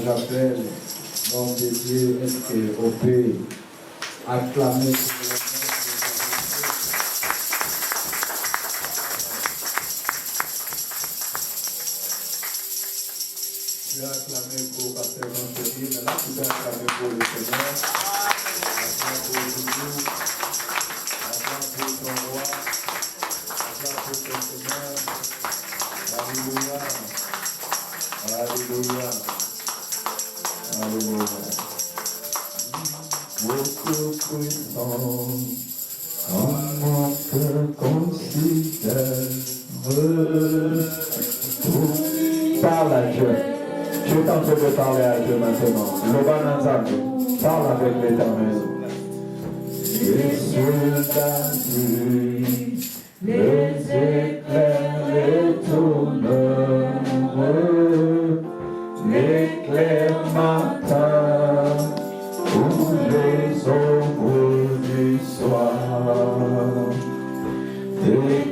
j'appelle l'homme de Dieu, est-ce qu'on peut acclamer tu as acclamé pour Pasteur Jean-Chéri, mais là tu peux acclamer pour le Seigneur, acclame pour Jésus, acclame pour ton roi, acclame pour ton Seigneur. Alléluia, Alléluia, Alléluia. Beaucoup puissant, comment te considère. Parle à Dieu. Je suis en train de parler à Dieu maintenant. Parle avec l'Éternel. Les soldats, les éclairs étonnants, l'éclair matin ou les ombres du soir. Et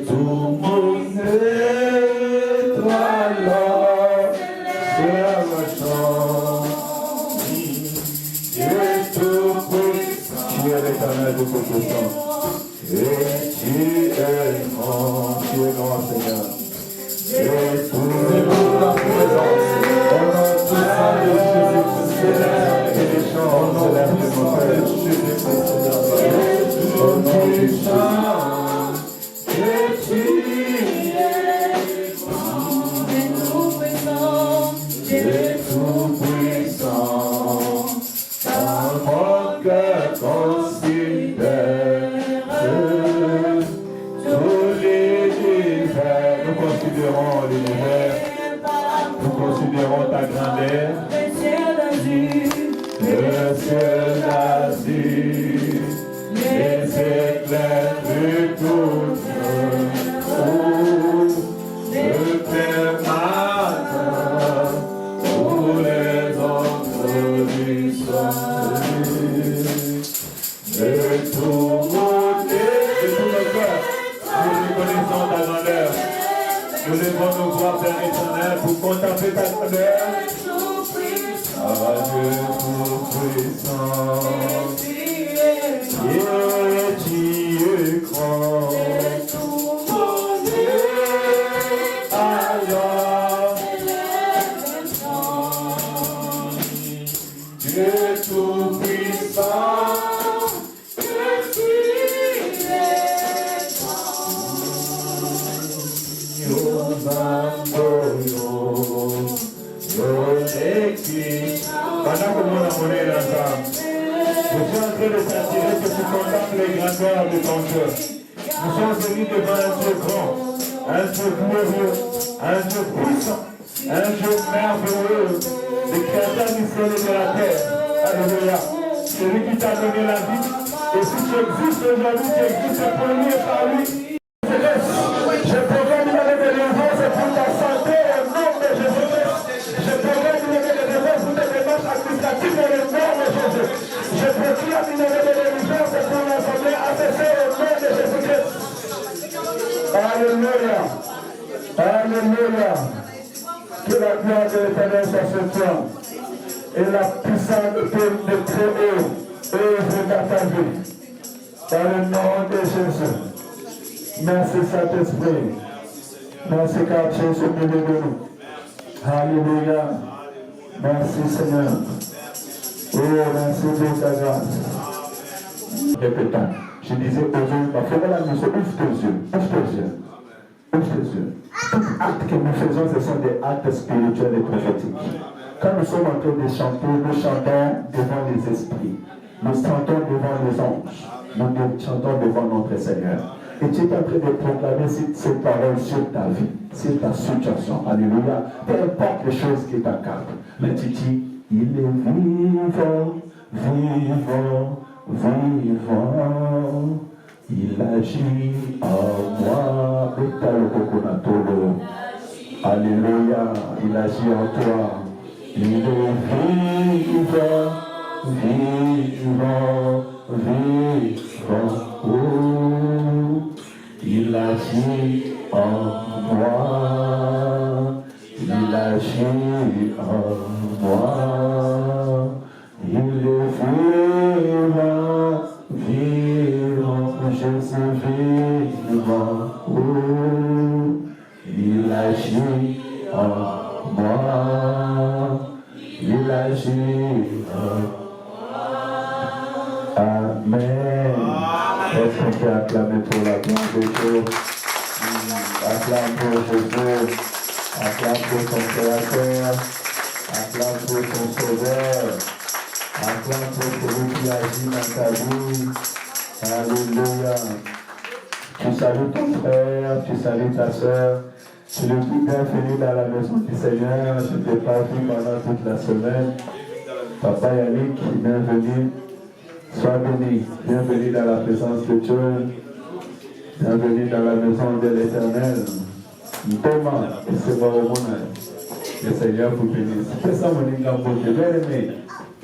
tout mon être alors c'est le chant. Dieu tout-puissant, tu es l'Éternel de tout-puissant. Et tu es grand Seigneur. Et tout est pour la présence. On a tout ça de Jésus-Christ. Et les chants, on lève de mon Père. On nous chante. Et tu es tout-puissant. Dans mon cœur considère tous l'univers. Nous considérons l'univers. Nous considérons ta grandeur. Le ciel d'azur, les éclairs de tout le clair matin, tous les ombres du soleil, de tout mon de tout le cœur, nous reconnaissons ta grandeur. Nous levons nos voix vers l'Éternel pour contempler ta grandeur. Ah, Dieu tout-puissant, tu es grand. Alors, Dieu tout-puissant, pendant que mon amour est là, je suis en train de t'attirer que tu contemples les grandeurs de ton Dieu. Nous sommes venus devant un Dieu grand, un Dieu glorieux, un Dieu puissant, un Dieu merveilleux, le créateur du ciel et de la terre. Alléluia. Celui qui t'a donné la vie. Et si tu existes aujourd'hui, tu existes pour lui et par lui. Je proclame une année de délivrance pour ta santé au nom de Jésus-Christ. Je proclame une année de délivrance pour tes démarches administratives au nom de Jésus. Je proclame une année de délivrance pour l'assemblée ACC au nom de Jésus-Christ. Alléluia. Alléluia. Que la gloire de l'Éternel soit sur toi. Et la puissance de très haut œuvre dans ta vie. Dans le nom de Jésus. Merci Saint-Esprit. Merci car tu es au milieu de nous. Alléluia. Merci Seigneur. Oh, merci pour ta grâce. Répétons. Je disais aux yeux, ma frère, la mission, ouvre tes yeux. Ouvre tes yeux. Ouvre tes yeux. Tout acte que nous faisons, ce sont des actes spirituels et prophétiques. Quand nous sommes en train de chanter, nous chantons devant les esprits. Nous chantons devant les anges. Nous chantons devant notre Seigneur. Et tu es en train de proclamer ces paroles sur ta vie, sur ta situation. Alléluia. Peu importe les choses qui t'encadrent. Mais tu dis, il est vivant, vivant, vivant. Il agit en moi. Alléluia. Il agit en toi. Il est vivant, vivant, vivant. Il agit en moi. Il il agit en moi, il est vivant, vivant, je suis vivant, oh, il agit en moi, il agit en moi. Amen. Est-ce qu'on peut acclamer pour la gloire de Dieu? Acclame pour Jésus, acclame pour son Créateur, acclame pour son Sauveur, acclame pour celui qui agit dans ta vie. Alléluia. Tu salues ton frère, tu salues ta soeur. Tu le dis bienvenue dans la maison du Seigneur. Je ne t'ai pas vu pendant toute la semaine. Papa Yannick, bienvenue. Sois béni. Bienvenue dans la présence de Dieu. Bienvenue dans la maison de l'Éternel. Thomas, c'est bon au monde. Le Seigneur vous bénisse. C'est ça mon Dieu. Bien aimé.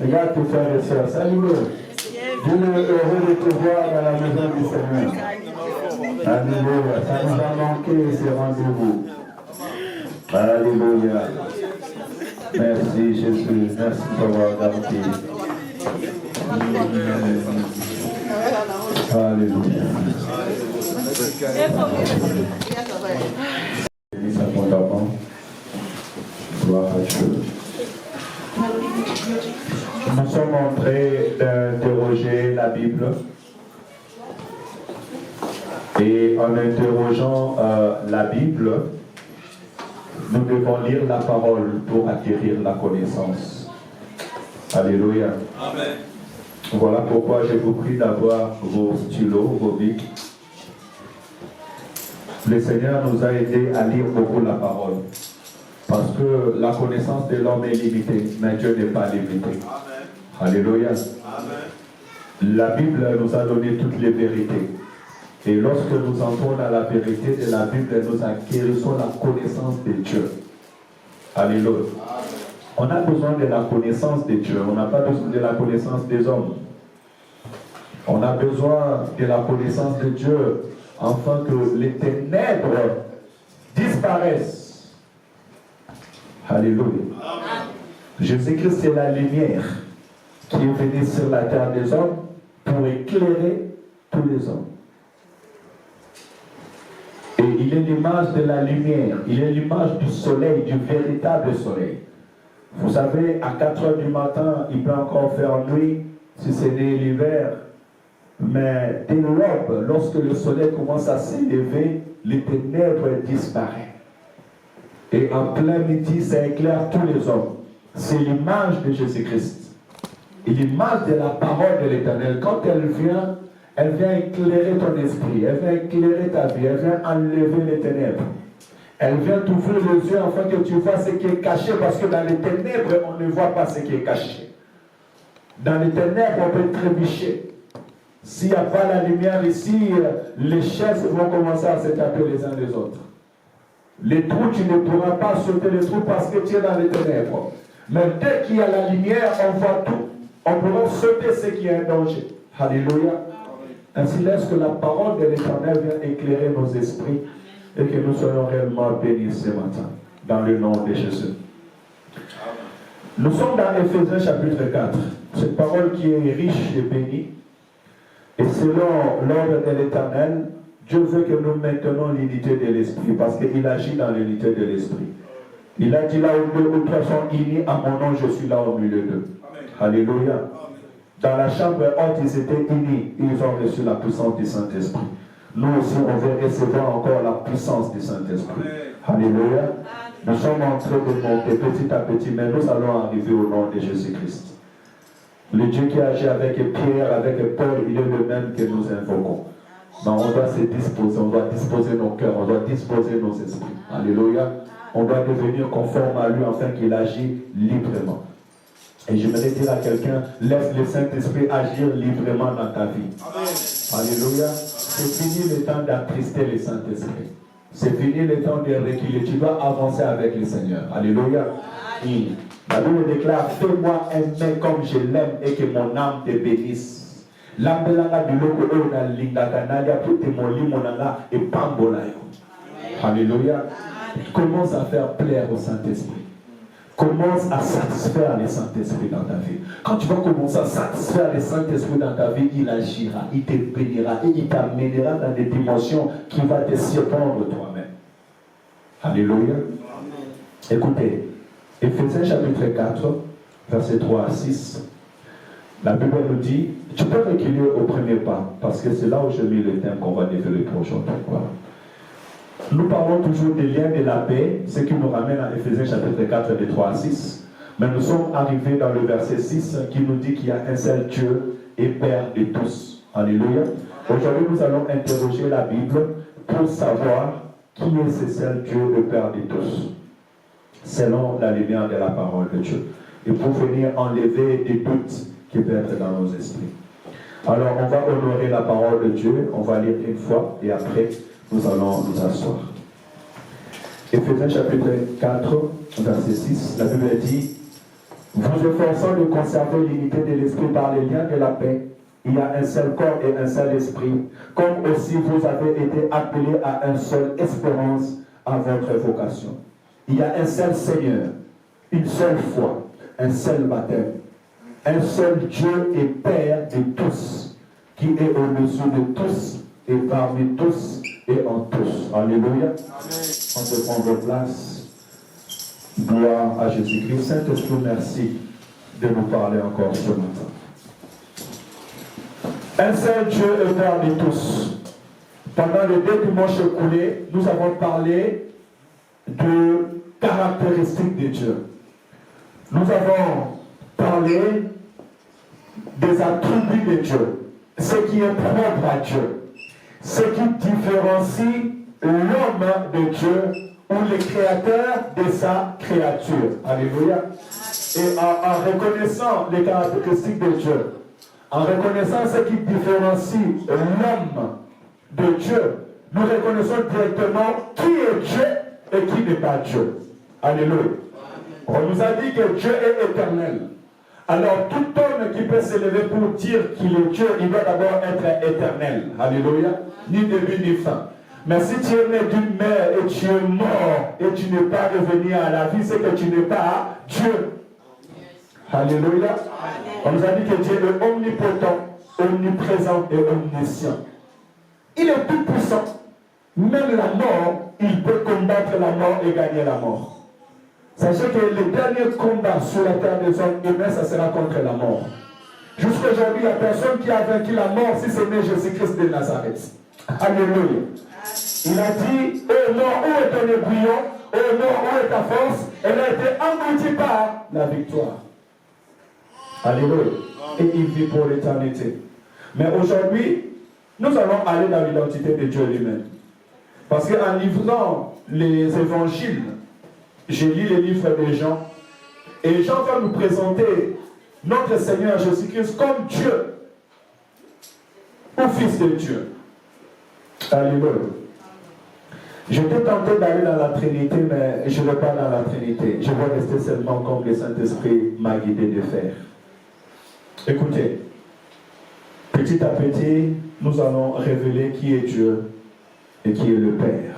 Regarde tes frères et sœurs. Salut-le. Dieu est heureux de te voir dans la maison du Seigneur. Alléluia. Ça nous a manqué ces rendez-vous. Alléluia. Merci Jésus. Merci d'avoir gardé. Alléluia. Bénis abondamment. Gloire à Dieu. Nous sommes en train d'interroger la Bible. Et en interrogeant la Bible, nous devons lire la parole pour acquérir la connaissance. Alléluia. Amen. Voilà pourquoi je vous prie d'avoir vos stylos, vos bics. Le Seigneur nous a aidés à lire beaucoup la parole. Parce que la connaissance de l'homme est limitée, mais Dieu n'est pas limité. Amen. Alléluia. Amen. La Bible nous a donné toutes les vérités. Et lorsque nous entrons dans la vérité de la Bible, nous acquérissons la connaissance de Dieu. Alléluia. Amen. On a besoin de la connaissance de Dieu. On n'a pas besoin de la connaissance des hommes. On a besoin de la connaissance de Dieu afin que les ténèbres disparaissent. Alléluia. Amen. Jésus-Christ est la lumière qui est venue sur la terre des hommes pour éclairer tous les hommes. Et il est l'image de la lumière. Il est l'image du soleil, du véritable soleil. Vous savez, à 4 heures du matin, il peut encore faire nuit, si c'est l'hiver. Mais dès l'aube, lorsque le soleil commence à s'élever, les ténèbres disparaissent. Et en plein midi, ça éclaire tous les hommes. C'est l'image de Jésus-Christ. Et l'image de la parole de l'Éternel. Quand elle vient éclairer ton esprit, elle vient éclairer ta vie, elle vient enlever les ténèbres. Elle vient t'ouvrir les yeux afin que tu vois ce qui est caché, parce que dans les ténèbres, on ne voit pas ce qui est caché. Dans les ténèbres, on peut trébucher. S'il n'y a pas la lumière ici, les chaises vont commencer à se taper les uns les autres. Les trous, tu ne pourras pas sauter les trous parce que tu es dans les ténèbres. Mais dès qu'il y a la lumière, on voit tout. On pourra sauter ce qui est un danger. Alléluia. Ainsi laisse que la parole de l'Éternel vienne éclairer nos esprits et que nous soyons réellement bénis ce matin, dans le nom de Jésus. Nous sommes dans Éphésiens chapitre 4. Cette parole qui est riche et bénie. Et selon l'ordre de l'Éternel, Dieu veut que nous maintenons l'unité de l'esprit, parce qu'il agit dans l'unité de l'esprit. Il a dit là où deux ou trois sont unis à mon nom, je suis là au milieu d'eux. Alléluia. Amen. Dans la chambre haute, ils étaient unis, ils ont reçu la puissance du Saint-Esprit. Nous aussi, on va recevoir encore la puissance du Saint-Esprit. Alléluia. Nous sommes en train de monter petit à petit, mais nous allons arriver au nom de Jésus-Christ. Le Dieu qui agit avec Pierre, avec Paul, il est le même que nous invoquons. Mais on doit se disposer, on doit disposer nos cœurs, on doit disposer nos esprits. Alléluia. On doit devenir conforme à lui afin qu'il agisse librement. Et je voudrais dire à quelqu'un, laisse le Saint-Esprit agir librement dans ta vie. Amen. Alléluia. C'est fini le temps d'attrister le Saint-Esprit. C'est fini le temps de reculer. Tu dois avancer avec le Seigneur. Alléluia. Et la Bible déclare, fais-moi aimer comme je l'aime et que mon âme te bénisse. L'ambelanga du loko na linga kanalia pour te moli monanga et pambola yo. Alléluia. Commence à faire plaire au Saint-Esprit. Commence à satisfaire les Saint-Esprit dans ta vie. Quand tu vas commencer à satisfaire les Saint-Esprit dans ta vie, il agira, il te bénira et il t'amènera dans des dimensions qui vont te surprendre toi-même. Alléluia. Écoutez, Éphésiens chapitre 4, versets 3 à 6. La Bible nous dit, tu peux reculer au premier pas, parce que c'est là où j'ai mis le thème qu'on va développer aujourd'hui. Voilà. Nous parlons toujours des liens de la paix, ce qui nous ramène à Éphésiens chapitre 4, des 3 à 6. Mais nous sommes arrivés dans le verset 6 qui nous dit qu'il y a un seul Dieu et Père de tous. Alléluia. Aujourd'hui, nous allons interroger la Bible pour savoir qui est ce seul Dieu, le Père de tous, selon la lumière de la parole de Dieu. Et pour venir enlever des doutes qui peuvent être dans nos esprits. Alors, on va honorer la parole de Dieu, on va lire une fois, et après, nous allons nous asseoir. Éphésiens chapitre 4, verset 6, la Bible dit, vous efforçant de conserver l'unité de l'esprit par les liens de la paix, il y a un seul corps et un seul esprit, comme aussi vous avez été appelés à une seule espérance à votre vocation. Il y a un seul Seigneur, une seule foi, un seul baptême, un seul Dieu et Père de tous, qui est au-dessus de tous et parmi tous et en tous. Alléluia. On peut prendre vos places. Gloire à Jésus-Christ. Saint-Esprit, merci de nous parler encore ce matin. Un seul Dieu et Père de tous. Pendant les 2 dimanches écoulés, nous avons parlé de caractéristiques de Dieu. Nous avons parlé des attributs de Dieu, ce qui est propre à Dieu, ce qui différencie l'homme de Dieu ou le créateur de sa créature. Alléluia. Et en reconnaissant les caractéristiques de Dieu, en reconnaissant ce qui différencie l'homme de Dieu, nous reconnaissons directement qui est Dieu et qui n'est pas Dieu. Alléluia. On nous a dit que Dieu est éternel. Alors tout homme qui peut s'élever pour dire qu'il est Dieu, il doit d'abord être éternel. Alléluia. Ni début ni fin. Mais si tu es né d'une mère et tu es mort et tu n'es pas revenu à la vie, c'est que tu n'es pas Dieu. Alléluia. On nous a dit que Dieu est omnipotent, omniprésent et omniscient. Il est tout puissant. Même la mort, il peut combattre la mort et gagner la mort. Sachez que le dernier combat sur la terre des hommes humains, ça sera contre la mort. Jusqu'aujourd'hui, il n'y a personne qui a vaincu la mort si ce n'est Jésus-Christ de Nazareth. Alléluia. Il a dit, ô mort, où est ton aiguillon? Ô mort, où est ta force? Elle a été engloutie par la victoire. Alléluia. Et il vit pour l'éternité. Mais aujourd'hui, nous allons aller dans l'identité de Dieu lui-même. Parce qu'en livrant les évangiles, j'ai lu les livres de Jean, et Jean va nous présenter notre Seigneur Jésus-Christ comme Dieu, ou Fils de Dieu. Alléluia. J'étais tenté d'aller dans la Trinité, mais je ne vais pas dans la Trinité. Je vais rester seulement comme le Saint-Esprit m'a guidé de faire. Écoutez, petit à petit, nous allons révéler qui est Dieu et qui est le Père.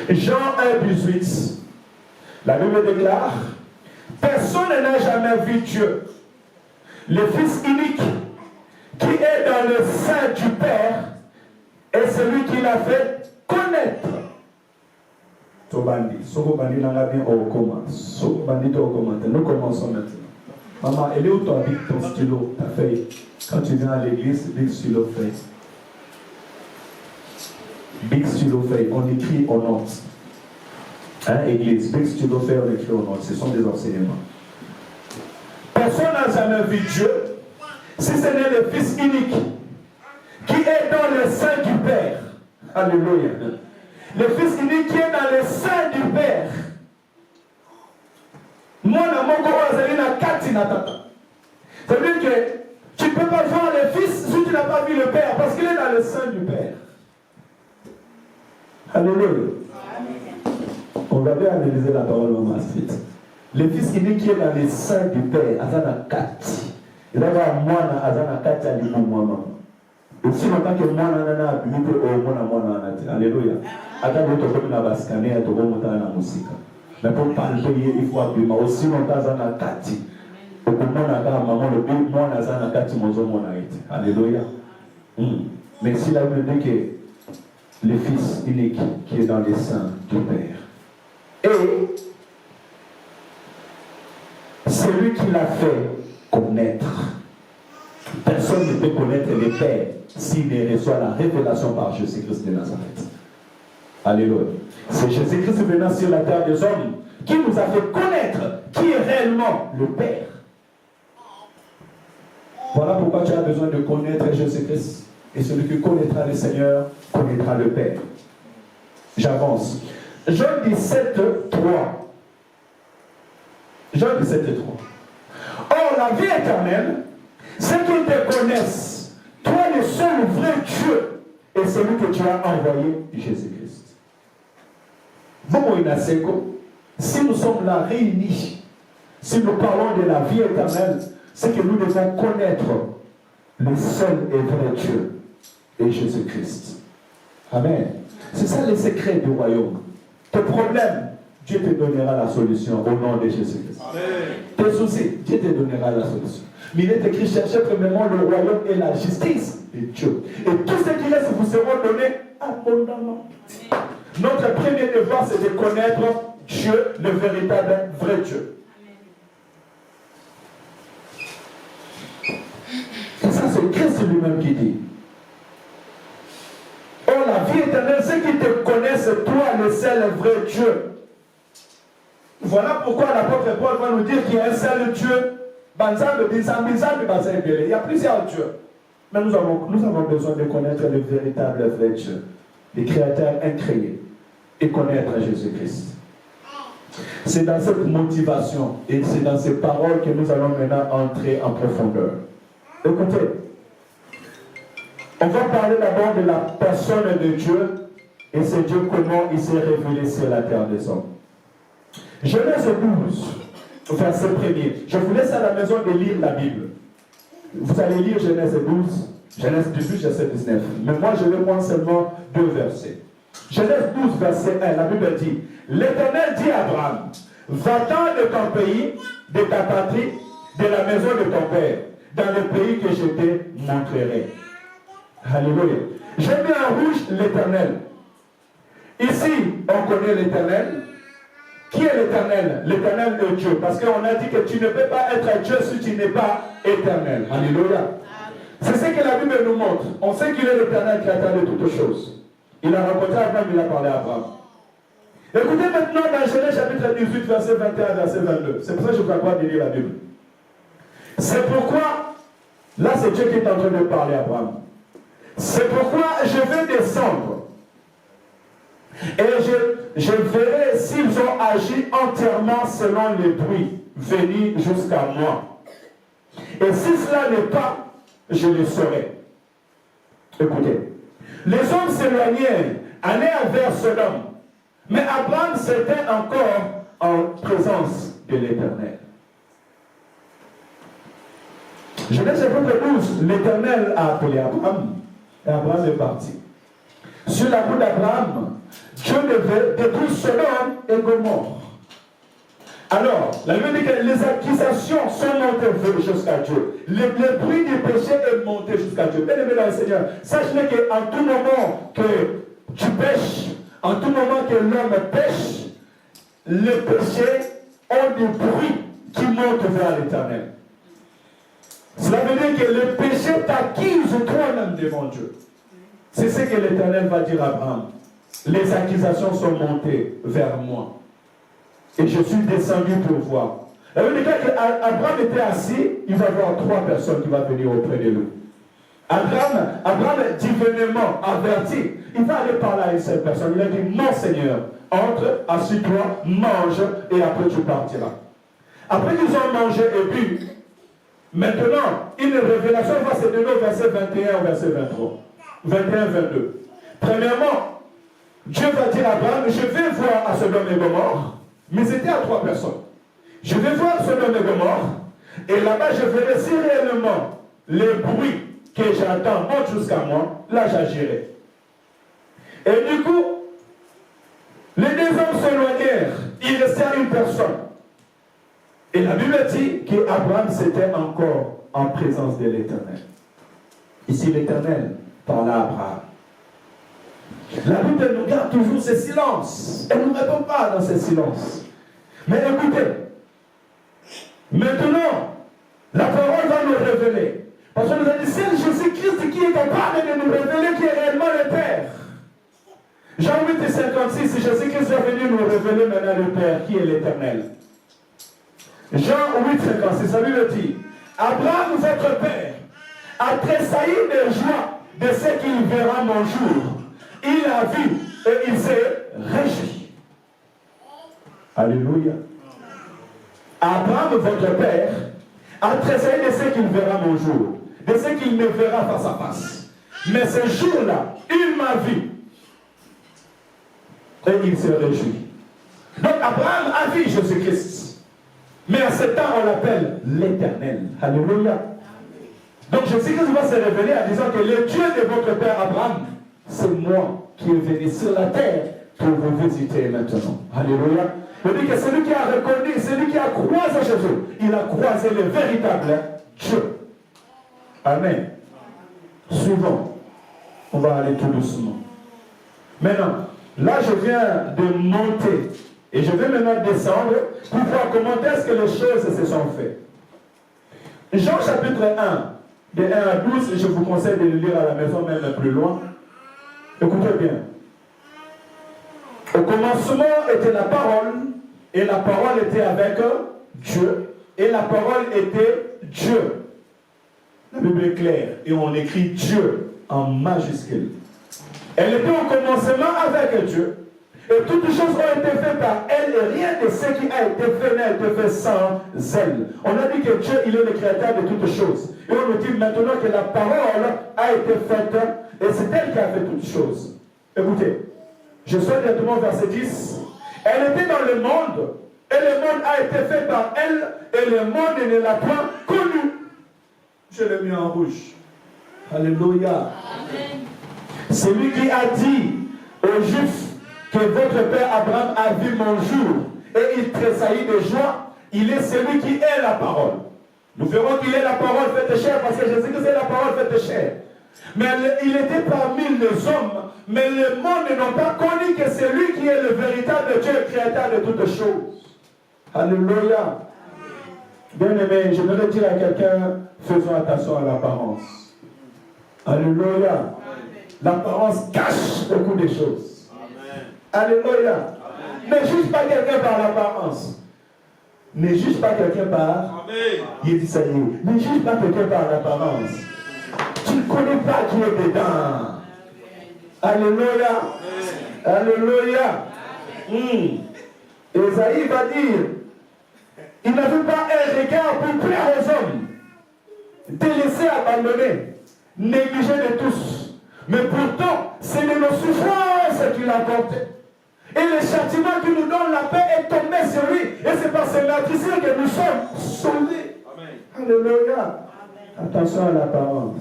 Jean 1,18, la Bible déclare, personne n'a jamais vu Dieu, le Fils unique, qui est dans le sein du Père, est celui qui l'a fait connaître. Tobandi, Sokobandi n'a bien au commence. Sokobandi au commence. Nous commençons maintenant. Maman, elle est où ton stylo, ta feuille? Quand tu viens à l'église, big stylo feuille. Big stylo feuille, on écrit aux notes. Hein, église, big stylo feuille, on écrit aux notes. Ce sont des enseignements. Personne n'a jamais vu Dieu si ce n'est le Fils unique qui est dans le sein du Père. Alléluia. Le Fils unique qui est dans le sein du Père. Moi, c'est-à-dire que tu ne peux pas voir le Fils si tu n'as pas vu le Père, parce qu'il est dans le sein du Père. Alléluia. On va bien analyser la parole de Maastricht. Le Fils unique qui est dans le sein du Père, Azana Kati. Il va avoir moi, Azana Kati, Alima, moi. Et si longtemps que moi, nana, habité au monde, alléluia. Attends, vous avez un bascané, vous avez la musique. Mais pour parler, il faut appuyer. Mais aussi longtemps, vous avez un kati. Au moment où maman, le but, moi, vous avez un kati, mon homme, on a été. Alléluia. Mais si la Bible dit que le Fils unique qui est dans les seins du Père, et c'est lui qui l'a fait connaître. Personne ne peut connaître le Père s'il ne reçoit la révélation par Jésus-Christ de Nazareth. Alléluia. C'est Jésus-Christ venant sur la terre des hommes qui nous a fait connaître qui est réellement le Père. Voilà pourquoi tu as besoin de connaître Jésus-Christ. Et celui qui connaîtra le Seigneur connaîtra le Père. J'avance. Jean 17, 3. Jean 17, 3. Or, la vie éternelle, c'est qu'ils te connaissent, toi le seul vrai Dieu, et celui que tu as envoyé, Jésus-Christ. Bon, si nous sommes là réunis, si nous parlons de la vie éternelle, c'est que nous devons connaître le seul et vrai Dieu et Jésus-Christ. Amen. C'est ça le secret du royaume. Tes problèmes, Dieu te donnera la solution au nom de Jésus-Christ. Tes soucis, Dieu te donnera la solution. Mais il est écrit, cherchez premièrement le royaume et la justice de Dieu. Et tout ce qui reste vous seront donnés abondamment. Notre premier devoir, c'est de connaître Dieu, le véritable vrai Dieu. Et ça, c'est Christ lui-même qui dit. Oh, la vie éternelle, c'est qu'ils te connaissent, toi, le seul vrai Dieu. Voilà pourquoi l'apôtre Paul va nous dire qu'il y a un seul Dieu. Il y a plusieurs dieux. Mais nous avons besoin de connaître le véritable vrai Dieu, le créateur incréé, et connaître Jésus-Christ. C'est dans cette motivation et c'est dans ces paroles que nous allons maintenant entrer en profondeur. Écoutez, on va parler d'abord de la personne de Dieu et c'est Dieu comment il s'est révélé sur la terre des hommes. Genèse 12, verset 1er. Je vous laisse à la maison de lire la Bible. Vous allez lire Genèse 12, Genèse 18, verset 19. Mais moi, je vais prendre seulement 2 versets. Genèse 12, verset 1, la Bible dit, l'Éternel dit à Abraham, va-t'en de ton pays, de ta patrie, de la maison de ton père, dans le pays que je te montrerai. Alléluia. J'ai mis en rouge l'Éternel. Ici, on connaît l'Éternel. Qui est l'Éternel? L'Éternel est Dieu. Parce qu'on a dit que tu ne peux pas être Dieu si tu n'es pas éternel. Alléluia. C'est ce que la Bible nous montre. On sait qu'il est l'Éternel qui attend de toutes choses. Il a rencontré Abraham, il a parlé à Abraham. Écoutez maintenant dans Genèse chapitre 18, verset 21, verset 22. C'est pour ça que je vous accorde de lire la Bible. C'est pourquoi, là c'est Dieu qui est en train de parler à Abraham. C'est pourquoi je vais descendre. Et je verrai s'ils ont agi entièrement selon les bruits venus jusqu'à moi. Et si cela n'est pas, je le saurai. Écoutez. Les hommes s'éloignèrent, allèrent vers Sodome. Mais Abraham s'était encore en présence de l'Éternel. Genèse chapitre 12, l'Éternel a appelé Abraham. Et Abraham est parti. Sur la route d'Abraham, Dieu devait détruire Sodome et Gomorrhe. Alors, la Bible dit que les accusations sont montées jusqu'à Dieu. Le bruit du péché est monté jusqu'à Dieu. Bien-aimé dans le Seigneur, sachez qu'en tout moment que tu pêches, en tout moment que l'homme pêche, les péchés ont du bruit qui monte vers l'Éternel. Cela veut dire que le péché t'accuse toi-même devant Dieu. C'est ce que l'Éternel va dire à Abraham. Les accusations sont montées vers moi. Et je suis descendu pour voir. La Bible dit qu'Abraham était assis, il va voir 3 personnes qui vont venir auprès de lui. Abraham divinement averti, il va aller parler à une seule personne. Il a dit, non Seigneur, entre, assieds-toi, mange, et après tu partiras. Après qu'ils ont mangé et bu, maintenant, une révélation va se donner au verset 21 au verset 23. 21-22. Premièrement, Dieu va dire à Abraham, je vais voir à Sodome et Gomorrhe, mais c'était à 3 personnes. Je vais voir Sodome et Gomorrhe, et là-bas je verrai si réellement les bruits que j'attends monte jusqu'à moi, là j'agirai. Et du coup, les deux hommes s'éloignèrent. Il restait une personne. Et la Bible dit qu'Abraham s'était encore en présence de l'Éternel. Ici, l'Éternel parla à Abraham. La Bible nous garde toujours ce silence. Elle ne nous répond pas dans ce silence. Mais écoutez, maintenant, la parole va nous révéler. Parce que nous avons dit, c'est Jésus-Christ qui est capable de nous révéler qui est réellement le Père. Jean 8 et 56, Jésus-Christ va venir nous révéler maintenant le Père, qui est l'Éternel. Jean 8, 56, la Bible dit, Abraham, votre Père, a tressailli de joie de ce qu'il verra mon jour. Il a vu et il s'est réjoui. Alléluia. Abraham, votre Père, a tressailli de ce qu'il verra mon jour, de ce qu'il me verra face à face. Mais ce jour-là, il m'a vu et il s'est réjoui. Donc Abraham a vu Jésus-Christ. Mais à ce temps, on l'appelle l'Éternel. Alléluia. Donc Jésus-Christ va se révéler en disant que le Dieu de votre Père Abraham, c'est moi qui est venu sur la terre pour vous visiter maintenant. Alléluia. Il dit que celui qui a reconnu, celui qui a croisé Jésus, il a croisé le véritable Dieu. Amen. Suivant. On va aller tout doucement. Maintenant, là je viens de monter et je vais maintenant descendre pour voir comment est-ce que les choses se sont faites. Jean chapitre 1, de 1 à 12, je vous conseille de le lire à la maison, même plus loin. Écoutez bien. Au commencement était la parole, et la parole était avec Dieu, et la parole était Dieu. La Bible est claire, et on écrit Dieu en majuscule. Elle était au commencement avec Dieu, et toutes choses ont été faites par elle, et rien de ce qui a été fait n'a été fait sans elle. On a dit que Dieu, il est le créateur de toutes choses. Et on nous dit maintenant que la parole a été faite, et c'est elle qui a fait toutes choses. Écoutez, je sors directement au verset 10. Elle était dans le monde, et le monde a été fait par elle, et le monde ne l'a point connu. Je l'ai mis en rouge. Alléluia. Amen. C'est lui qui a dit aux Juifs que votre père Abraham a vu mon jour, et il tressaillit de joie. Il est celui qui est la parole. Nous verrons qu'il est la parole faite chair, parce que Jésus c'est la parole faite chair. Mais il était parmi les hommes, mais le monde n'a pas connu que c'est lui qui est le véritable Dieu, créateur de toutes choses. Alléluia. Bien aimé, je voudrais dire à quelqu'un, faisons attention à l'apparence. Alléluia. L'apparence cache beaucoup de choses. Alléluia. Ne juge pas quelqu'un par l'apparence. Ne juge pas quelqu'un par... Il dit ça y est. Ne juge pas quelqu'un par l'apparence. Tu ne connais pas qui est dedans. Alléluia. Alléluia. Esaïe va dire, il n'avait pas un regard pour plaire aux hommes, délaissé, abandonné, négligé de tous. Mais pourtant, c'est de nos souffrances qu'il a porté. Et le châtiment qui nous donne la paix est tombé sur lui. Et c'est par ce matricien que nous sommes sauvés. Amen. Alléluia. Amen. Attention à l'apparence.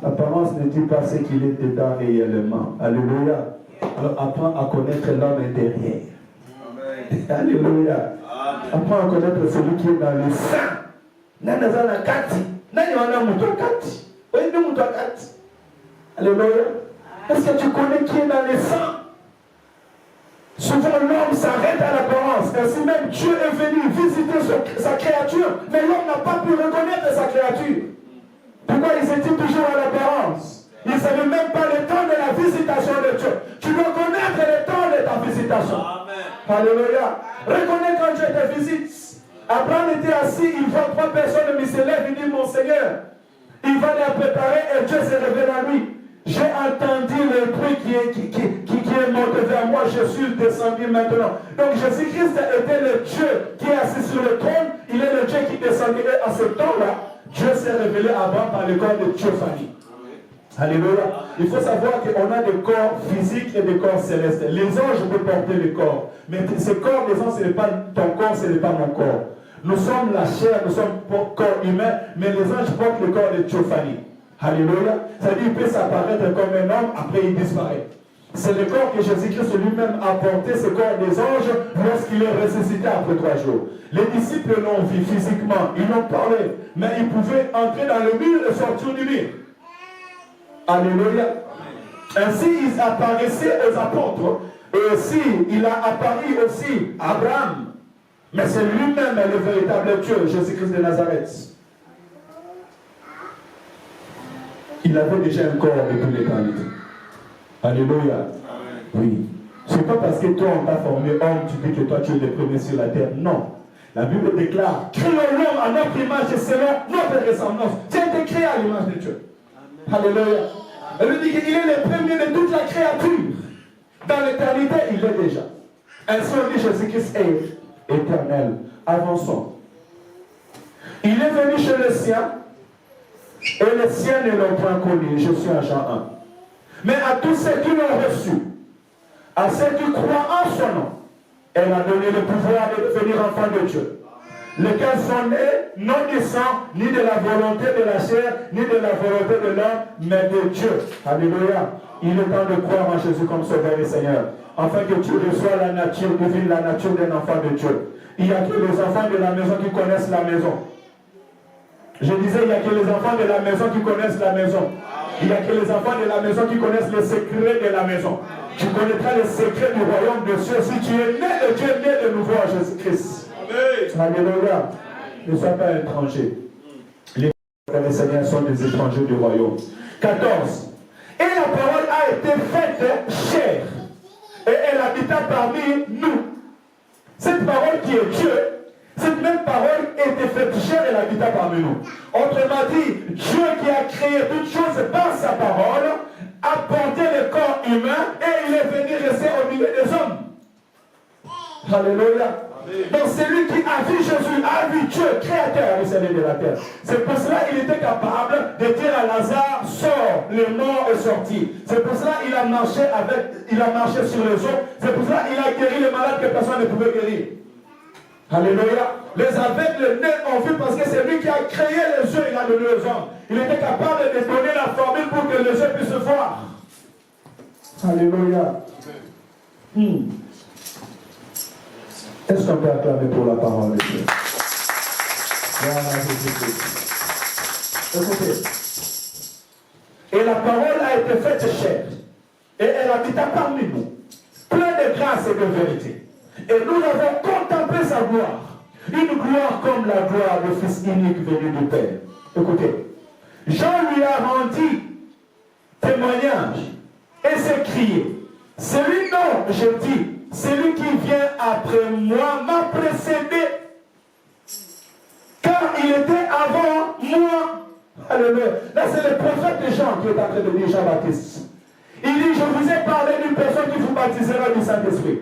L'apparence ne dit pas ce qu'il est dedans réellement. Alléluia. Alors apprends à connaître l'homme intérieur. Amen. Alléluia. Apprends à connaître celui qui est dans le sang. Nanazana kati. Nanywana muto kati. Oye muto kati. Alléluia. Est-ce que tu connais qui est dans le sang? Souvent l'homme s'arrête à l'apparence. Ainsi même Dieu est venu visiter sa créature, mais l'homme n'a pas pu reconnaître sa créature. Pourquoi ils étaient toujours à l'apparence? Ils ne savaient même pas le temps de la visitation de Dieu. Tu dois connaître le temps de ta visitation. Amen. Alléluia. Reconnais quand Dieu te visite. Abraham était assis, il voit 3 personnes, mais il se lève, il dit, mon Seigneur, il va les préparer et Dieu se révèle à lui. J'ai entendu le bruit qui est monté vers moi, je suis descendu maintenant. Donc Jésus-Christ était le Dieu qui est assis sur le trône, il est le Dieu qui descendait. Et à ce temps-là, Dieu s'est révélé à Abraham par le corps de théophanie. Alléluia. Il faut savoir qu'on a des corps physiques et des corps célestes. Les anges peuvent porter le corps, mais ce corps des anges, ce n'est pas ton corps, ce n'est pas mon corps. Nous sommes la chair, nous sommes corps humain, mais les anges portent le corps de théophanie. Alléluia. C'est-à-dire qu'il peut s'apparaître comme un homme, après il disparaît. C'est le corps que Jésus-Christ lui-même a porté, ce corps des anges, lorsqu'il est ressuscité après 3 jours. Les disciples l'ont vu physiquement, ils l'ont parlé, mais ils pouvaient entrer dans le mur et sortir du mur. Alléluia. Ainsi, il apparaissait aux apôtres, et aussi, il a apparu aussi à Abraham. Mais c'est lui-même le véritable Dieu, Jésus-Christ de Nazareth. Il avait déjà un corps depuis l'éternité. Alléluia. Oui. C'est pas parce que toi on t'a formé homme, tu dis que toi tu es le premier sur la terre. Non. La Bible déclare, créons l'homme à notre image et selon notre ressemblance. Tu as été créé à l'image de Dieu. Alléluia. Elle lui dit qu'il est le premier de toute la créature. Dans l'éternité, il est déjà. Ainsi on dit Jésus-Christ est éternel. Avançons. Il est venu chez les siens et les siens ne l'ont point connu. Je suis en Jean 1. Mais à tous ceux qui l'ont reçu, à ceux qui croient en son nom, elle a donné le pouvoir de devenir enfants de Dieu. Lesquels sont nés non du sang, ni de la volonté de la chair, ni de la volonté de l'homme, mais de Dieu. Alléluia. Il est temps de croire en Jésus comme Sauveur et Seigneur, afin que tu reçois la nature divine, la nature d'un enfant de Dieu. Il n'y a que les enfants de la maison qui connaissent la maison. Je disais, il n'y a que les enfants de la maison qui connaissent la maison. Il n'y a que les enfants de la maison qui connaissent les secrets de la maison. Tu connaîtras les secrets du royaume de Dieu si tu es né de Dieu, né de nouveau en Jésus-Christ. Alléluia. Ne sois pas étranger. Les Seigneurs sont des étrangers du royaume. 14. Et la parole a été faite chair. Et elle habita parmi nous. Cette parole qui est Dieu, cette même parole était faite chair et elle habita parmi nous. Autrement dit, Dieu qui a créé toutes choses par sa parole, a porté le corps humain et il est venu rester au milieu des hommes. Alléluia. Donc celui qui a vu Jésus, a vu Dieu, créateur du ciel et de la terre. C'est pour cela qu'il était capable de dire à Lazare, sors, le mort est sorti. C'est pour cela qu'il a marché sur les eaux. C'est pour cela qu'il a guéri les malades que personne ne pouvait guérir. Alléluia. Les aveugles nés ont vu parce que c'est lui qui a créé les yeux, il a donné aux hommes. Il était capable de donner la formule pour que les yeux puissent voir. Alléluia. Est-ce qu'on peut acclamer pour la parole de Dieu? Écoutez. Et la parole a été faite chair. Et elle habita parmi nous. Plein de grâce et de vérité. Et nous avons contemplé sa gloire. Une gloire comme la gloire du Fils unique venu du Père. Écoutez. Jean lui a rendu témoignage et s'écrié. Celui dont je dis, celui qui vient après moi m'a précédé. Car il était avant moi. Alléluia. Là, c'est le prophète de Jean qui est en train de dire Jean-Baptiste. Il dit, je vous ai parlé d'une personne qui vous baptisera du Saint-Esprit.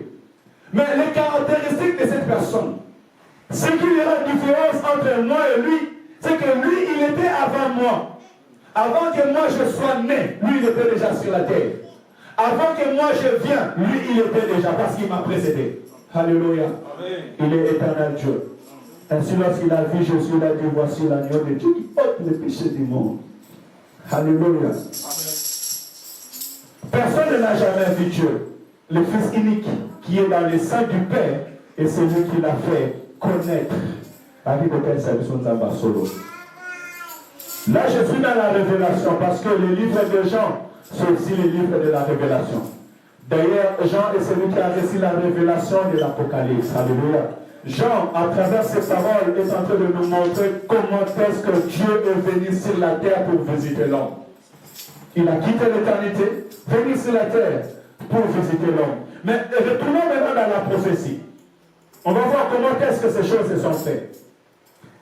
Mais les caractéristiques de cette personne, ce qui y a la différence entre moi et lui, c'est que lui, il était avant moi. Avant que moi je sois né, lui, il était déjà sur la terre. Avant que moi je vienne, lui, il était déjà, parce qu'il m'a précédé. Alléluia. Amen. Il est éternel Dieu. Ainsi, lorsqu'il a vu Jésus, il a dit, voici l'agneau de Dieu qui ôte les péchés du monde. Alléluia. Amen. Personne n'a jamais vu Dieu. Le Fils unique qui est dans le sein du Père, et c'est lui qui l'a fait connaître. Là, je suis dans la révélation, parce que le livre de Jean, c'est aussi le livre de la révélation. D'ailleurs, Jean est celui qui a reçu la révélation de l'Apocalypse. Alléluia. Jean, à travers ses paroles, est en train de nous montrer comment est-ce que Dieu est venu sur la terre pour visiter l'homme. Il a quitté l'éternité, venu sur la terre pour visiter l'homme. Mais retournons maintenant dans la prophétie. On va voir comment est-ce que ces choses se sont faites.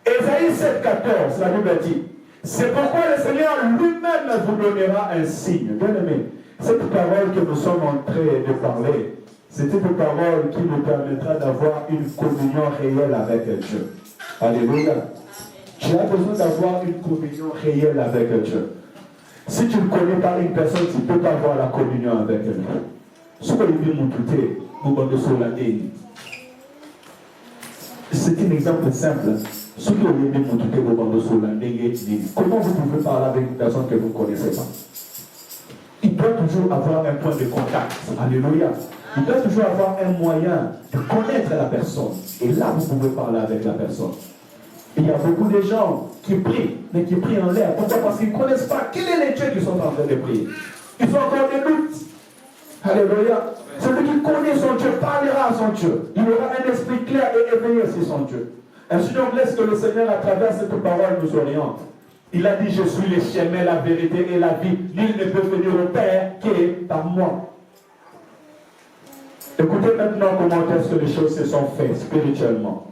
Ésaïe 7,14, la Bible dit, c'est pourquoi le Seigneur lui-même vous donnera un signe. Bien aimé, cette parole que nous sommes en train de parler, c'est une parole qui nous permettra d'avoir une communion réelle avec Dieu. Alléluia. Tu as besoin d'avoir une communion réelle avec Dieu. Si tu ne connais pas une personne, tu ne peux pas avoir la communion avec elle. C'est un exemple simple. Comment vous pouvez parler avec une personne que vous ne connaissez pas? Il doit toujours avoir un point de contact. Alléluia. Il doit toujours avoir un moyen de connaître la personne. Et là, vous pouvez parler avec la personne. Il y a beaucoup de gens qui prient, mais qui prient en l'air. Pourquoi? Parce qu'ils ne connaissent pas quel est le Dieu qu'ils sont en train de prier. Ils ont encore des doutes. Alléluia. Celui qui connaît son Dieu parlera à son Dieu. Il aura un esprit clair et éveillé sur son Dieu. Ainsi donc, laisse que le Seigneur, à travers cette parole, nous oriente. Il a dit, je suis le chemin, la vérité et la vie. Nul ne peut venir au Père que par moi. Écoutez maintenant comment est-ce que les choses se sont faites spirituellement.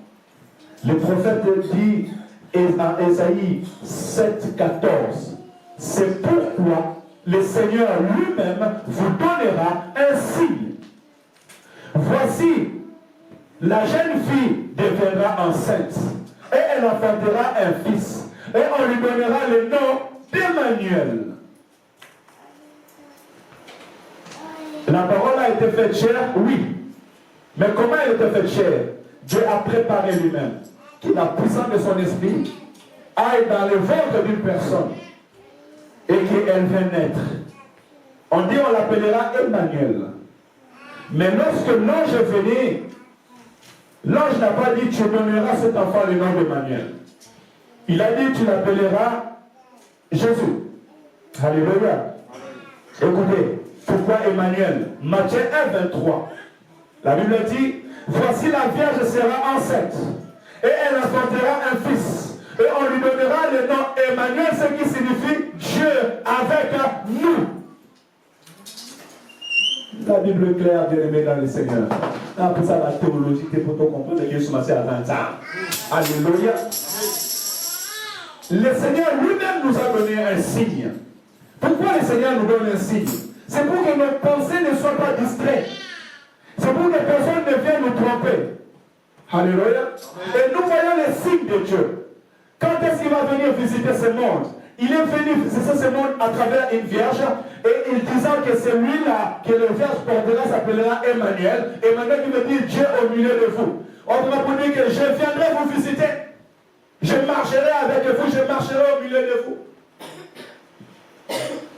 Le prophète dit à Ésaïe 7,14, c'est pourquoi le Seigneur lui-même vous donnera un signe. Voici, la jeune fille deviendra enceinte et elle enfantera un fils et on lui donnera le nom d'Emmanuel. La parole a été faite chair, oui. Mais comment elle était faite chair? Dieu a préparé lui-même que la puissance de son esprit aille dans le ventre d'une personne et qu'elle vienne naître. On dit on l'appellera Emmanuel. Mais lorsque l'ange est venu, l'ange n'a pas dit tu donneras cet enfant le nom d'Emmanuel. Il a dit tu l'appelleras Jésus. Alléluia. Écoutez, pourquoi Emmanuel? Matthieu 1, 23. La Bible dit, voici la Vierge sera enceinte et elle enfantera un fils. Et on lui donnera le nom Emmanuel, ce qui signifie Dieu avec nous. La Bible est claire, bien aimé dans le Seigneur. Pour ça, la théologie, c'est pour comprendre que Jésus m'a à 20 ans. Alléluia. Le Seigneur lui-même nous a donné un signe. Pourquoi le Seigneur nous donne un signe? C'est pour que nos pensées ne soient pas distraites. C'est pour que personne ne vienne nous tromper. Alléluia. Et nous voyons les signes de Dieu. Quand est-ce qu'il va venir visiter ce monde? Il est venu visiter ce monde à travers une vierge et il disant que celui-là que le vierge portera s'appellera Emmanuel. Emmanuel qui veut dire Dieu au milieu de vous. On va pour dire que je viendrai vous visiter. Je marcherai avec vous, je marcherai au milieu de vous.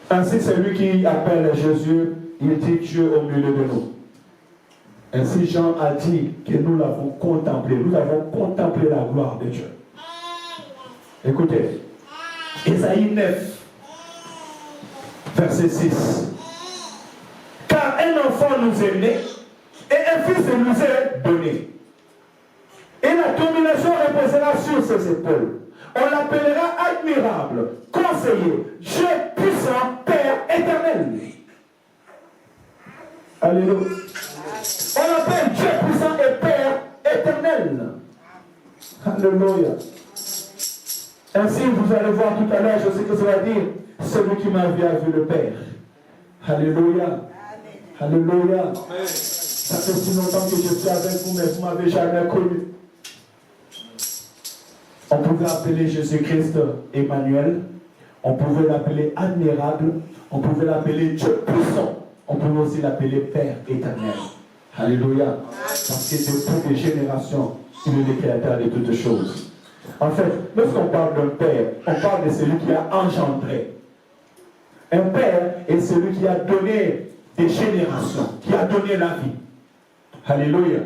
Ainsi celui qui appelle Jésus, il dit Dieu au milieu de nous. Ainsi Jean a dit que nous l'avons contemplé. Nous avons contemplé la gloire de Dieu. Écoutez, Ésaïe 9, verset 6. Car un enfant nous est né, et un fils nous est donné. Et la domination reposera sur ses épaules. On l'appellera admirable, conseiller, Dieu puissant, Père éternel. Alléluia. On l'appelle Dieu puissant et Père éternel. Alléluia. Ainsi, vous allez voir tout à l'heure, je sais que ça va dire, celui qui m'a vu a vu le Père. Alléluia. Alléluia. Ça fait si longtemps que je suis avec vous, mais vous ne m'avez jamais connu. On pouvait appeler Jésus-Christ Emmanuel. On pouvait l'appeler admirable. On pouvait l'appeler Dieu puissant. On pouvait aussi l'appeler Père éternel. Alléluia. Parce que de toutes les générations, il est le créateur de toutes choses. En fait, lorsqu'on parle d'un père, on parle de celui qui a engendré. Un père est celui qui a donné des générations, qui a donné la vie. Alléluia.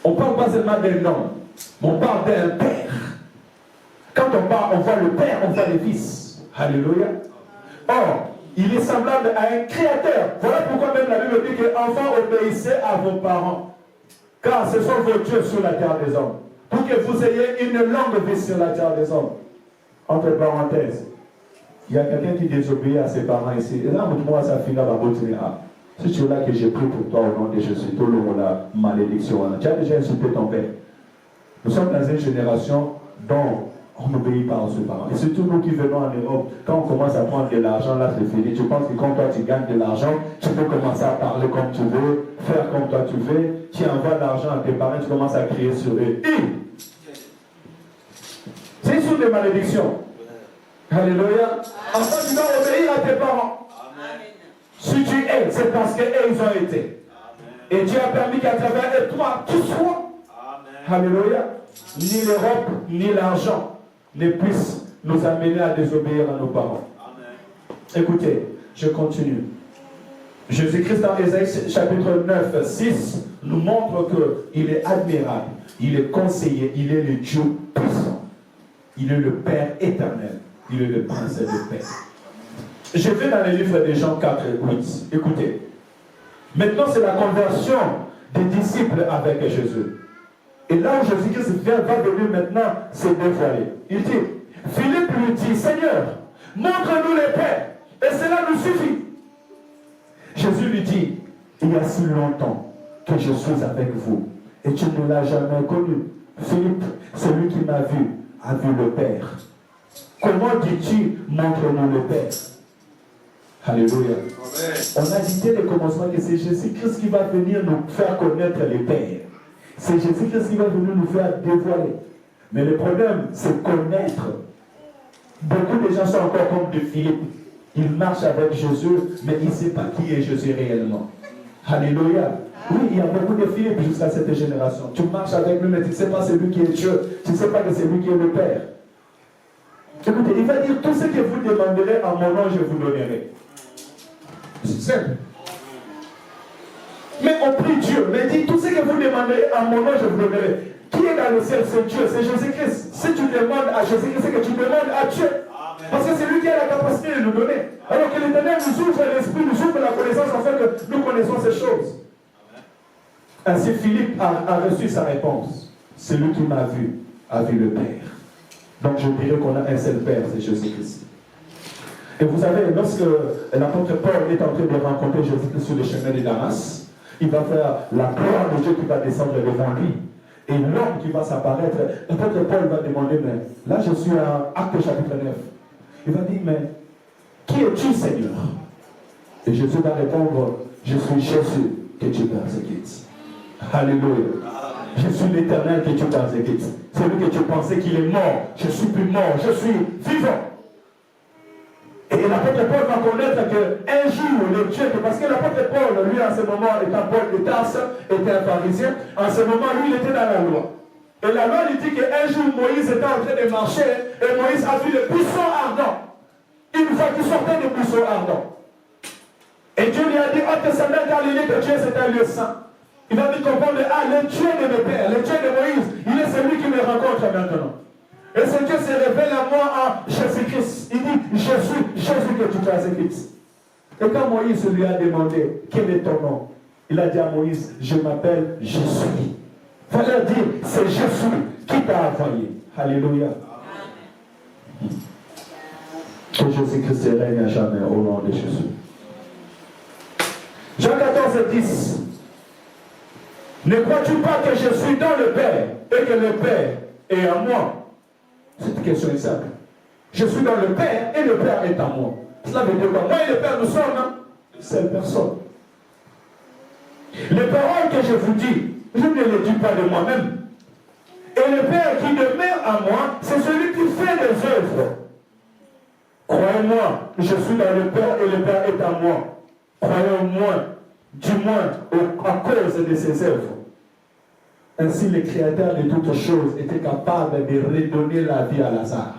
On ne parle pas seulement d'un homme, mais on parle d'un père. Quand on parle, on voit le père, on voit le fils. Alléluia. Or, il est semblable à un créateur. Voilà pourquoi même la Bible dit que enfants, obéissez à vos parents. Car ce sont vos dieux sur la terre des hommes. Pour que vous ayez une longue vie sur la terre des hommes. Entre parenthèses, il y a quelqu'un qui désobéit à ses parents ici. Et là, moi, ça finit à la beauté. Si tu es là que j'ai pris pour toi au nom de Jésus, tout le monde la malédiction. Tu as déjà insulté ton père. Nous sommes dans une génération dont on n'obéit pas à ses parents. Et surtout nous qui venons en Europe, quand on commence à prendre de l'argent, là c'est fini. Tu penses que quand toi tu gagnes de l'argent, tu peux commencer à parler comme tu veux, faire comme toi tu veux. Tu envoies de l'argent à tes parents, tu commences à crier sur eux. C'est une source de malédiction. Alléluia. Enfin, tu dois obéir à tes parents. Si tu es, c'est parce qu'eux, ils ont été. Et Dieu a permis qu'à travers eux, toi, tu sois. Alléluia. Ni l'Europe, ni l'argent ne puissent nous amener à désobéir à nos parents. Écoutez, je continue. Jésus-Christ dans Ésaïe chapitre 9, 6 nous montre qu'il est admirable, il est conseiller, il est le Dieu puissant, il est le Père éternel, il est le Prince de paix. Je vais dans le livre de Jean 4, 8. Écoutez, maintenant c'est la conversion des disciples avec Jésus. Et là où Jésus-Christ va venir maintenant se dévoiler. Il dit, Philippe lui dit, Seigneur, montre-nous le Père, et cela nous suffit. Jésus lui dit, il y a si longtemps que je suis avec vous, et tu ne l'as jamais connu. Philippe, celui qui m'a vu, a vu le Père. Comment dis-tu, montre-nous le Père? Alléluia. On a dit dès le commencement que c'est Jésus-Christ qui va venir nous faire connaître le Père. C'est Jésus-Christ qui va venir nous faire dévoiler. Mais le problème, c'est connaître. Beaucoup de gens sont encore comme de Philippe. Ils marchent avec Jésus, mais ils ne savent pas qui est Jésus réellement. Alléluia. Oui, il y a beaucoup de Philippe jusqu'à cette génération. Tu marches avec lui, mais tu ne sais pas c'est lui qui est Dieu. Tu ne sais pas que c'est lui qui est le Père. Écoutez, il va dire tout ce que vous demanderez en mon nom, je vous donnerai. C'est simple. Mais on prie Dieu, mais dit tout ce que vous demanderez en mon nom, je vous donnerai. Qui est dans le ciel? C'est Dieu, c'est Jésus-Christ. Si tu demandes à Jésus-Christ, c'est que tu demandes à Dieu. Parce que c'est lui qui a la capacité de nous donner. Alors que l'Éternel nous ouvre l'esprit, nous ouvre la connaissance afin que nous connaissons ces choses. Ainsi, Philippe a reçu sa réponse. Celui qui m'a vu a vu le Père. Donc je dirais qu'on a un seul Père, c'est Jésus-Christ. Et vous savez, lorsque l'apôtre Paul est en train de rencontrer Jésus-Christ sur le chemin de Damas, il va faire la gloire de Dieu qui va descendre devant lui. Et l'homme qui va s'apparaître, l'apôtre Paul va demander, mais là je suis à Actes chapitre 9. Il va dire, mais qui es-tu, Seigneur? Et Jésus va répondre, je suis Jésus que tu persécutes. Alléluia. Je suis l'Éternel que tu persécutes. Celui que tu pensais qu'il est mort, je suis plus mort, je suis vivant. Et l'apôtre Paul va connaître qu'un jour, le Dieu, parce que l'apôtre Paul, lui, en ce moment, étant Paul de Tarse, était un pharisien, en ce moment, lui, il était dans la loi. Et la loi lui dit qu'un jour, Moïse était en train de marcher, et Moïse a vu le buisson ardent. Une fois qu'il sortait du buisson ardent. Et Dieu lui a dit, oh, que c'est même Galilée que Dieu, c'est un lieu saint. Il va lui comprendre, ah, le Dieu de mes pères, le Dieu de Moïse, il est celui qui me rencontre maintenant. Et ce Dieu se révèle à moi en Jésus-Christ. Il dit, je suis Jésus que tu persécutes. Et quand Moïse lui a demandé, quel est ton nom? Il a dit à Moïse, je m'appelle Jésus. Il fallait dire, c'est Jésus qui t'a envoyé. Alléluia. Que Jésus-Christ règne à jamais au nom de Jésus. Jean 14, 10. Ne crois-tu pas que je suis dans le Père et que le Père est en moi? Cette question est simple. Je suis dans le Père et le Père est en moi. Cela veut dire quoi? Moi et le Père, nous sommes une seule personne. Les paroles que je vous dis, je ne les dis pas de moi-même. Et le Père qui demeure en moi, c'est celui qui fait des œuvres. Croyez-moi, je suis dans le Père et le Père est en moi. Croyez-moi, du moins à cause de ses œuvres. Ainsi, le Créateur de toutes choses était capable de redonner la vie à Lazare.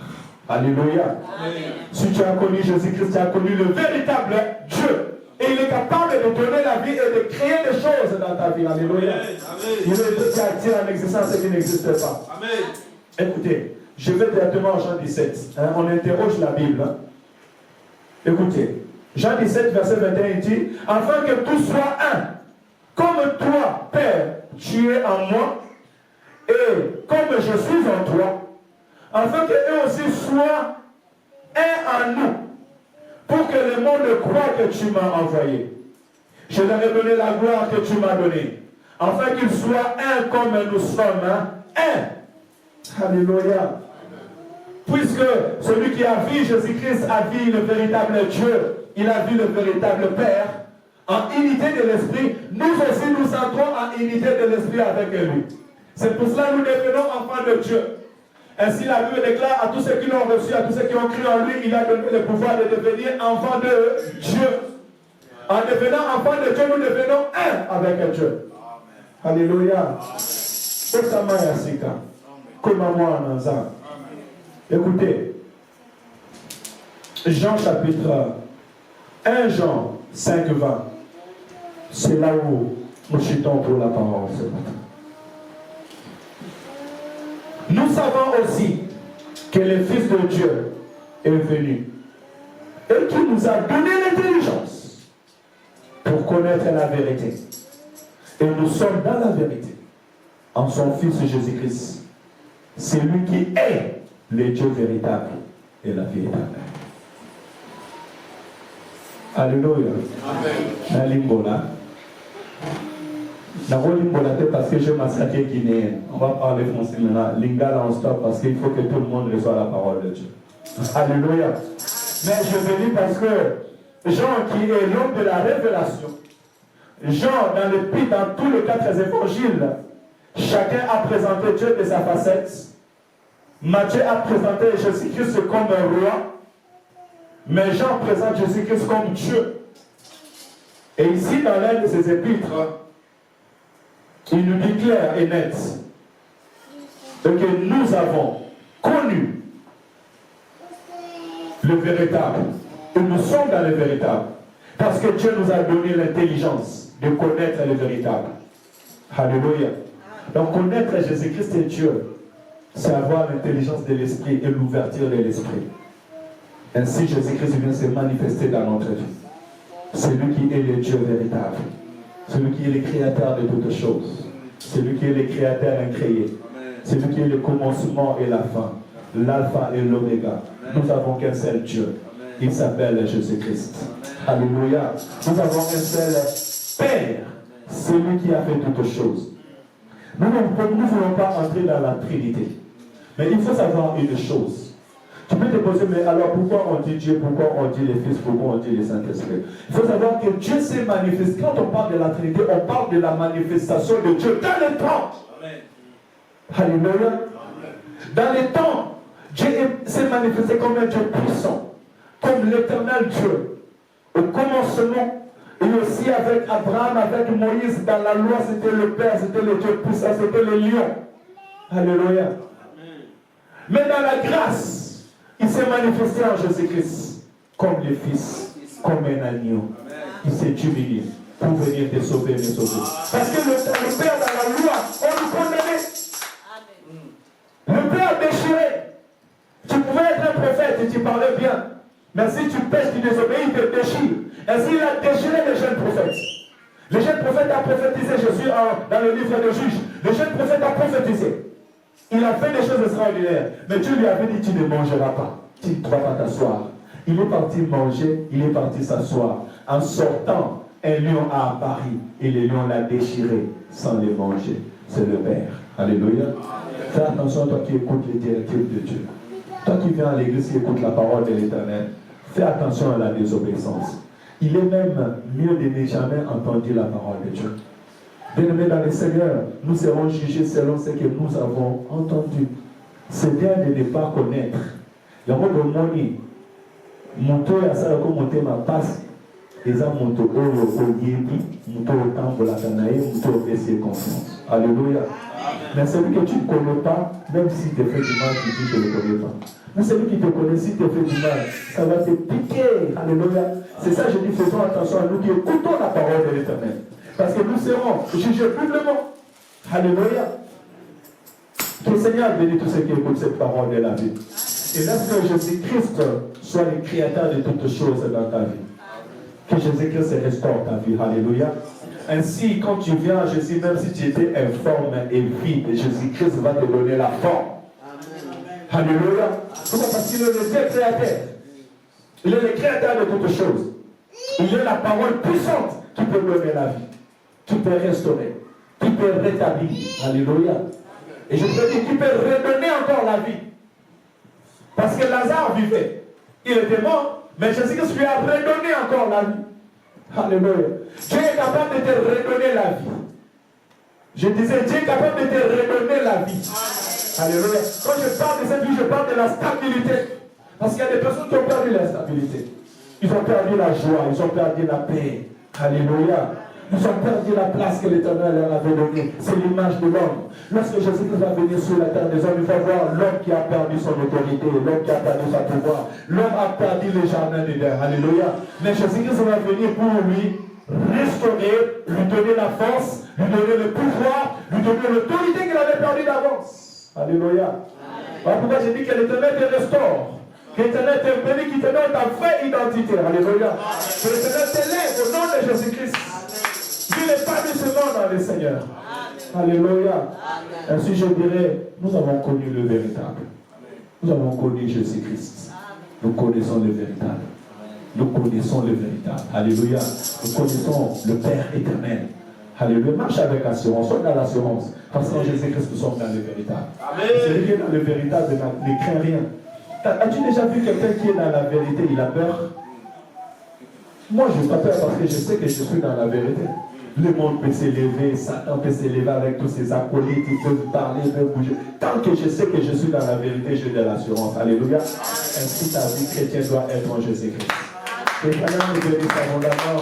Alléluia. Amen. Si tu as connu Jésus-Christ, tu as connu le véritable Dieu. Et il est capable de donner la vie et de créer des choses dans ta vie. Alléluia. Amen. Il est Dieu qui attire en existence ce qui n'existe pas. Amen. Écoutez, je vais directement à Jean 17. On interroge la Bible. Écoutez, Jean 17, verset 21, il dit, afin que tout soit un, comme toi, Père, tu es en moi, et comme je suis en toi, afin qu'eux aussi soient un en nous, pour que le monde croie que tu m'as envoyé. Je leur ai donné la gloire que tu m'as donnée, afin qu'ils soient un comme nous sommes un. Alléluia. Puisque celui qui a vu Jésus-Christ a vu le véritable Dieu, il a vu le véritable Père, en unité de l'Esprit, nous aussi nous entrons en unité de l'Esprit avec lui. C'est pour cela que nous devenons enfants de Dieu. Ainsi la Bible déclare à tous ceux qui l'ont reçu, à tous ceux qui ont cru en lui, il a donné le pouvoir de devenir enfants de Dieu. En devenant enfants de Dieu, nous devenons un avec Dieu. Amen. Alléluia. Osama Yasika. Komamwa Nanza. Écoutez, Jean chapitre 1 Jean 5, 20. C'est là où nous chutons pour la parole ce matin. Nous savons aussi que le Fils de Dieu est venu et qui nous a donné l'intelligence pour connaître la vérité. Et nous sommes dans la vérité en son Fils Jésus-Christ. C'est lui qui est le Dieu véritable et la vie éternelle. Alléluia. Amen. Parce que je massacre guinéen. On va parler français maintenant. Lingala, on stop parce qu'il faut que tout le monde reçoive la parole de Dieu. Alléluia. Mais je veux dire parce que Jean, qui est l'homme de la révélation, Jean, dans tous les 4 évangiles, chacun a présenté Dieu de sa facette. Matthieu a présenté Jésus-Christ comme un roi, mais Jean présente Jésus-Christ comme Dieu. Et ici, dans l'un de ses épîtres, il nous dit clair et net que nous avons connu le véritable. Et nous sommes dans le véritable. Parce que Dieu nous a donné l'intelligence de connaître le véritable. Alléluia. Donc connaître Jésus-Christ et Dieu, c'est avoir l'intelligence de l'esprit et l'ouverture de l'esprit. Ainsi Jésus-Christ vient se manifester dans notre vie. C'est lui qui est le Dieu véritable. C'est lui qui est le créateur de toutes choses. C'est lui qui est le créateur incréé. C'est lui qui est le commencement et la fin. L'alpha et l'oméga. Nous avons qu'un seul Dieu. Il s'appelle Jésus-Christ. Alléluia. Nous avons un seul Père. C'est lui qui a fait toutes choses. Nous ne voulons pas entrer dans la Trinité. Mais il faut savoir une chose. Tu peux te poser, mais alors pourquoi on dit Dieu, pourquoi on dit le Fils, pourquoi on dit le Saint-Esprit? Il faut savoir que Dieu s'est manifesté. Quand on parle de la Trinité, on parle de la manifestation de Dieu dans le temps. Amen. Alléluia. Dans le temps, Dieu s'est manifesté comme un Dieu puissant, comme l'éternel Dieu. Au commencement, et aussi avec Abraham, avec Moïse, dans la loi, c'était le Père, c'était le Dieu puissant, c'était le lion. Alléluia. Mais dans la grâce, il s'est manifesté en Jésus-Christ comme le Fils, comme un agneau. Il s'est humilié pour venir te sauver, me sauver. Parce que le Père dans la loi, on nous condamnait. Le Père déchiré. Tu pouvais être un prophète et tu parlais bien. Mais si tu pèches, tu désobéis, il te déchire. Ainsi, il a déchiré les jeunes prophètes. Le jeune prophète a prophétisé Jésus dans le livre des Juges. Le jeune prophète a prophétisé. Il a fait des choses extraordinaires. Mais Dieu lui avait dit, tu ne mangeras pas. Tu ne vas pas t'asseoir. Il est parti manger, il est parti s'asseoir. En sortant, un lion a apparu. Et le lion l'a déchiré sans le manger. C'est le Père. Alléluia. Fais attention, toi qui écoutes les directives de Dieu. Toi qui viens à l'église et écoutes la parole de l'Éternel. Fais attention à la désobéissance. Il est même mieux de ne jamais entendre la parole de Dieu. Bien-aimés dans le Seigneur, nous serons jugés selon ce que nous avons entendu. C'est bien de ne pas connaître. Il y a un moni. Moto ya ça comme monter ma passe. Les gens moto au yebi, moto au temple la canaïe, moto au baisser confiance. Alléluia. Mais celui que tu ne connais pas, même si tu fais du mal, tu dis que je ne le connais pas. Mais celui qui te connaît, si tu fais du mal, ça va te piquer. Alléluia. C'est ça, je dis, faisons attention à nous qui écoutons la parole de l'Éternel. Parce que nous serons jugés publiquement. Alléluia. Que le Seigneur bénisse tous ceux qui écoutent cette parole de la vie. Et laisse que Jésus-Christ soit le créateur de toutes choses dans ta vie. Que Jésus-Christ restaure ta vie. Alléluia. Ainsi, quand tu viens à Jésus, même si tu étais informe et vide, Jésus-Christ va te donner la forme. Amen. Alléluia. Pourquoi? Parce qu'il est le Dieu créateur. Il est le créateur de toutes choses. Il est la parole puissante qui peut donner la vie, qui peut restaurer, qui peut rétablir. Alléluia. Et je peux dire qu'il peut redonner encore la vie. Parce que Lazare vivait. Il était mort, mais Jésus-Christ lui a redonné encore la vie. Alléluia. Dieu est capable de te redonner la vie. Je disais, Dieu est capable de te redonner la vie. Alléluia. Quand je parle de cette vie, je parle de la stabilité. Parce qu'il y a des personnes qui ont perdu la stabilité. Ils ont perdu la joie, ils ont perdu la paix. Alléluia. Ils ont perdu la place que l'Éternel leur avait donnée. C'est l'image de l'homme. Lorsque Jésus-Christ va venir sur la terre des hommes, il va voir l'homme qui a perdu son autorité, l'homme qui a perdu son pouvoir. L'homme a perdu le jardin d'Éden. Alléluia. Mais Jésus-Christ va venir pour lui restaurer, lui donner la force, lui donner le pouvoir, lui donner l'autorité qu'il avait perdue d'avance. Alléluia. Voilà pourquoi j'ai dit que l'Éternel te restaure. Que l'Éternel te bénit, qu'il te donne ta vraie identité. Alléluia. Que l'Éternel t'élève au nom de Jésus-Christ. Qu'il n'est pas du ce monde dans le Seigneur. Alléluia. Ainsi je dirais, nous avons connu le véritable. Nous avons connu Jésus-Christ. Nous connaissons le véritable. Nous connaissons le véritable. Alléluia. Nous connaissons le Père éternel. Alléluia. Marche avec assurance. Sois dans l'assurance. Parce qu'en Jésus-Christ, nous sommes dans le véritable. Celui qui est dans le véritable ne craint rien. As-tu déjà vu quelqu'un qui est dans la vérité, il a peur? Moi, je n'ai pas peur parce que je sais que je suis dans la vérité. Le monde peut s'élever, Satan peut s'élever avec tous ses acolytes, ils peuvent parler, ils peuvent bouger. Tant que je sais que je suis dans la vérité, j'ai de l'assurance. Alléluia. Ainsi, ta vie chrétienne doit être en Jésus-Christ. Et maintenant, nous bénissons abondamment.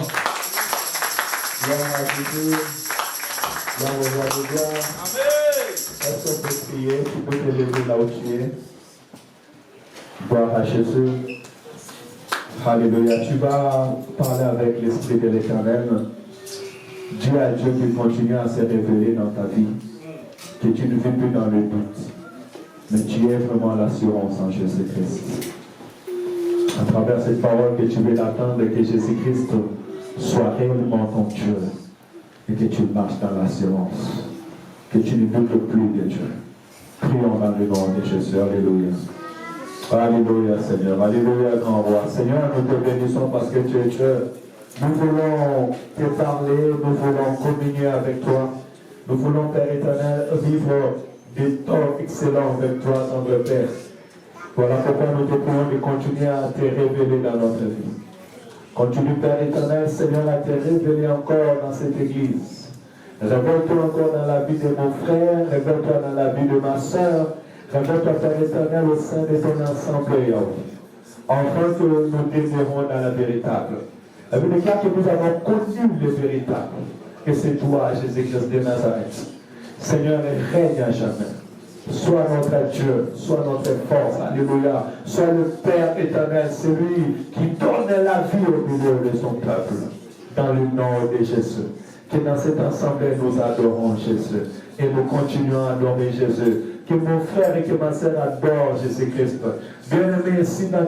Gloire à Jésus. Gloire au roi de gloire. Est-ce qu'on peut prier? Tu peux te lever là où tu es. Gloire à Jésus. Alléluia. Tu vas parler avec l'Esprit de l'Éternel. Dis à Dieu qu'il continue à se révéler dans ta vie. Que tu ne vis plus dans le doute. Mais tu aies vraiment l'assurance en Jésus-Christ. À travers cette parole que tu veux attendre, que Jésus-Christ soit réellement ton Dieu. Et que tu marches dans l'assurance. Que tu ne doutes plus de Dieu. Prions dans le nom de Jésus. Alléluia. Alléluia, Seigneur. Alléluia, grand roi. Seigneur, nous te bénissons parce que tu es Dieu. Nous voulons te parler, nous voulons communier avec toi. Nous voulons, Père éternel, vivre des temps excellents avec toi, notre Père. Voilà pourquoi nous te prions de continuer à te révéler dans notre vie. Continue, Père éternel, Seigneur, à te révéler encore dans cette église. Révèle-toi encore dans la vie de mon frère, révèle-toi dans la vie de ma soeur, révèle-toi, Père éternel, au sein de ton assemblée. Enfin que nous demeurons dans la véritable. La Bible déclare que nous avons connu le véritable. Que c'est toi, Jésus-Christ de Nazareth. Seigneur, règne à jamais. Sois notre Dieu, sois notre force. Alléluia. Sois le Père éternel, celui qui donne la vie au milieu de son peuple. Dans le nom de Jésus. Que dans cette assemblée, nous adorons Jésus. Et nous continuons à adorer Jésus. Que mon frère et que ma sœur adorent Jésus-Christ. Bien-aimé, ici dans...